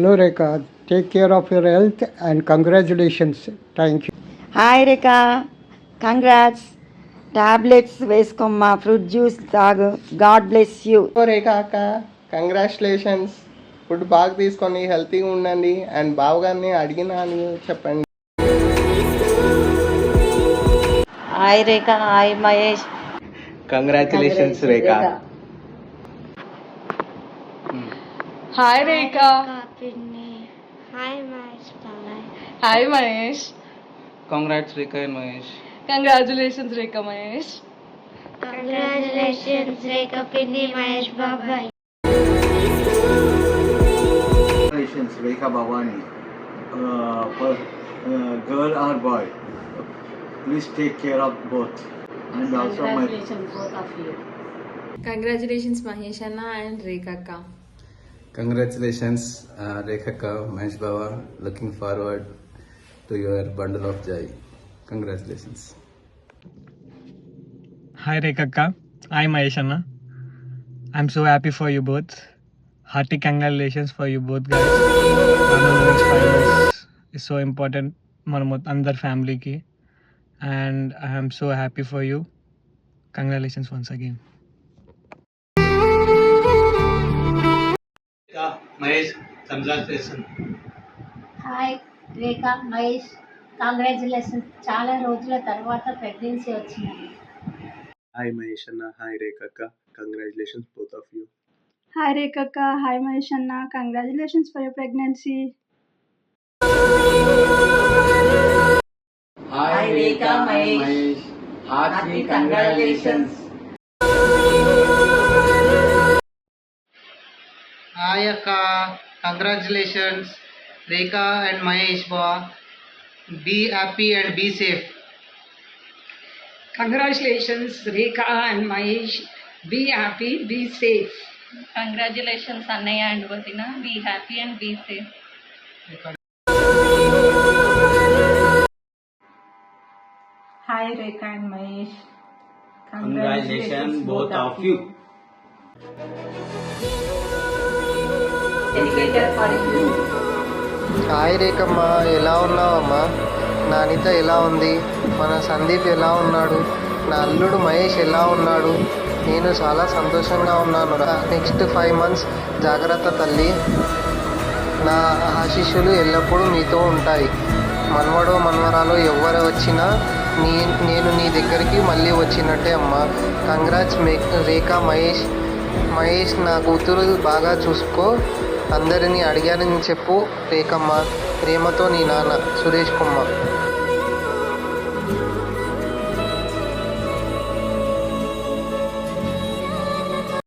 Hello Rekha, take care of your health and congratulations. Thank you. Hi Rekha, congrats. Tablets వేసుకోమ్మా, fruit juice తాగు. God bless you. Rekha అక్క, congratulations. Food బాగా తీసుకొని హెల్తీగా ఉండండి. అండ్ బావగారిని అడిగినా అని చెప్పండి. Hi Rekha, hi Mahesh. Congratulations Rekha. Hi Rekha. Hi Mahesh. Hi Mahesh. Congrats Rekha and Mahesh. Congratulations Rekha Mahesh. Congratulations Rekha పిన్ని మహేష్ బాబాయ్. Congratulations Rekha Bhavani, for girl or boy. Please take care of both. And also Congratulations Mahesh Anna and Rekha Akka. Congratulations Rekha Ka, Mahesh Baba. Looking forward to your bundle of joy. Congratulations. Hi Rekha. Hi Mahesh Anna. I'm so happy for you both. Hearty congratulations for you both guys. Next 5 years is so important మన అందరి ఫ్యామిలీకి. And I am so happy for you. Congratulations once again. Mahesh, congratulations. Hi Rekha Mahesh, congratulations. చాలా రోజుల తర్వాత pregnancy వచ్చింది. Hi Mahesh Anna, hi Rekha Ka. Congratulations both of you. Hi Rekha Akka. Hi Mahesh Anna. Congratulations for your pregnancy. Hi Rekha, Mahesh. Hearty congratulations. Hi అక్క, congratulations Rekha and Mahesh బా. Be happy and be safe. Congratulations Rekha and Mahesh. Be happy, be safe. Congratulations Annaya and Vatina. Be happy and be safe. Hi Rekha and Mahesh. Congratulations both of you. Dedicated for you. Hi రేఖమ్మా, ఎలా ఉన్నావమ్మా? నా అనిత ఎలా ఉంది? మన సందీప్ ఎలా ఉన్నాడు? నా అల్లుడు మహేష్ ఎలా ఉన్నాడు? నేను చాలా సంతోషంగా ఉన్నాను. నెక్స్ట్ 5 months జాగ్రత్త తల్లి. నా ఆశీస్సులు ఎల్లప్పుడూ మీతో ఉంటాయి. మనవడో మనవరాలో ఎవరు వచ్చినా నేను నీ దగ్గరికి మళ్ళీ వచ్చినట్టే అమ్మా. కంగ్రాట్స్ రేఖా మహేష్. మహేష్, నా కూతురు బాగా చూసుకో. అందరినీ అడిగానని చెప్పు రేఖమ్మ. ప్రేమతో నీ నాన్న సురేష్ కుమార్.